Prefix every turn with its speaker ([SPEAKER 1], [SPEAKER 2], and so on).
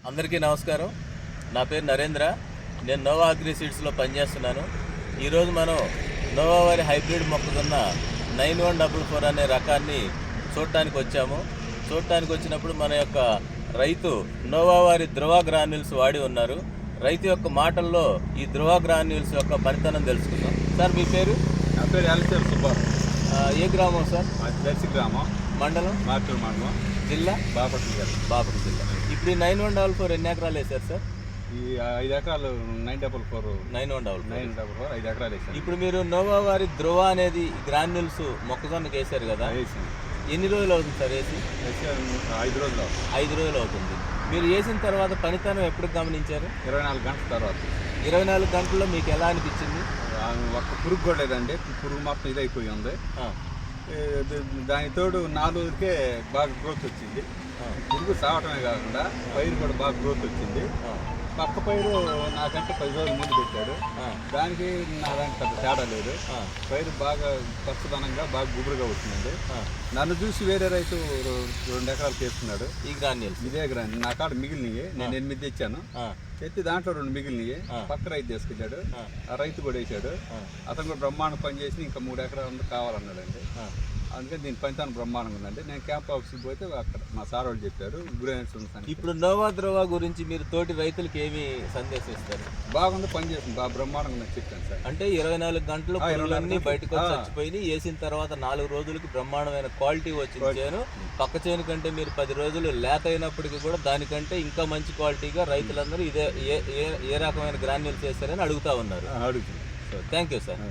[SPEAKER 1] అందరికీ నమస్కారం. నా పేరు నరేంద్ర. నేను నోవా అగ్రి సీడ్స్లో పనిచేస్తున్నాను. ఈరోజు మనం నోవా వారి హైబ్రిడ్ మొక్కజొన్న 9144 అనే రకాన్ని చూడటానికి వచ్చాము. చూడటానికి వచ్చినప్పుడు మన యొక్క రైతు నోవా వారి ధృవ గ్రాన్యూల్స్ వాడి ఉన్నారు. రైతు యొక్క మాటల్లో ఈ ధృవ గ్రాన్యూల్స్ యొక్క పనితనం తెలుసుకుందాం. సార్, మీ పేరు?
[SPEAKER 2] నా పేరు ఎల్సేపు సుబ్బారావు.
[SPEAKER 1] ఏ గ్రామం సార్?
[SPEAKER 2] దర్శి గ్రామం,
[SPEAKER 1] మండలం?
[SPEAKER 2] మార్టూరు మండలం,
[SPEAKER 1] జిల్లా?
[SPEAKER 2] బాపట్ల జిల్లా.
[SPEAKER 1] బాపట్ల జిల్లా. ఇప్పుడు ఈ 9144 ఎన్ని ఎకరాలు వేశారు సార్?
[SPEAKER 2] ఈ 5 ఎకరాలు 944
[SPEAKER 1] 9144
[SPEAKER 2] 5 ఎకరాలు వేసాను.
[SPEAKER 1] ఇప్పుడు మీరు నోవా వారి ధృవ అనేది గ్రాన్యూల్స్ మొక్కజొన్నకి వేశారు కదా,
[SPEAKER 2] వేసాను.
[SPEAKER 1] ఎన్ని రోజులు అవుతుంది సార్ వేసి?
[SPEAKER 2] 5 రోజులు
[SPEAKER 1] 5 రోజులు అవుతుంది. మీరు వేసిన తర్వాత పనితనం ఎప్పుడు గమనించారు?
[SPEAKER 2] 24 గంటల తర్వాత.
[SPEAKER 1] 24 గంటల్లో మీకు ఎలా అనిపించింది?
[SPEAKER 2] ఒక్క పురుగు కూడా లేదండి. పురుగు మొత్తం ఇదైపోయి ఉంది. దాని తోడు 4 రోజులకే బాగా గ్రోత్ వచ్చింది. పురుగు సావటమే కాకుండా పైరు కూడా బాగా గ్రోత్ వచ్చింది. పక్క పైరు నాకంటే 10 రోజుల ముందు పెట్టాడు. దానికి నా దానికి పెద్ద తేడా లేదు. పైరు బాగా పచ్చదనంగా బాగా గుబురుగా వచ్చిందండి. నన్ను చూసి వేరే రైతు 2 ఎకరాలు చేసుకున్నాడు.
[SPEAKER 1] ఈ గ్రాన్యూల్స్
[SPEAKER 2] ఇదే గ్రాండ్ నా కాడ మిగిలినవి నేను 8 తెచ్చాను. తెచ్చి దాంట్లో 2 మిగిలినవి పక్క రైతు తీసుకెళ్ళాడు. ఆ రైతు కూడా వేసాడు. అతను కూడా బ్రహ్మాండం పని చేసి ఇంకా 3 ఎకరాలు కావాలన్నాడండి. అందుకని దీని పనితనం బ్రహ్మాండంగా ఉందండి. నేను క్యాంప్ ఆఫీస్కి పోతే అక్కడ మా సార్ వాళ్ళు చెప్పారు గ్రాన్యూల్స్ ఉంది.
[SPEAKER 1] ఇప్పుడు నోవా ధృవ గురించి మీరు తోటి రైతులకు ఏమి సందేశం ఇస్తారు?
[SPEAKER 2] బాగుంది, పని చేసింది, బాగా బ్రహ్మాండంగా నేను చెప్పాను సార్.
[SPEAKER 1] అంటే 24 గంటలు పురుగులన్నీ బయటకు వచ్చి చచ్చిపోయి వేసిన తర్వాత 4 రోజులకి బ్రహ్మాండమైన క్వాలిటీ వచ్చింది చేను. పక్క చేను కంటే మీరు 10 రోజులు లేత అయినప్పటికీ కూడా దానికంటే ఇంకా మంచి క్వాలిటీగా రైతులందరూ ఇదే ఏ రకమైన గ్రాన్యూల్స్ వేస్తారని అడుగుతా ఉన్నారు.
[SPEAKER 2] అడుగుతుంది.
[SPEAKER 1] So thank you sir.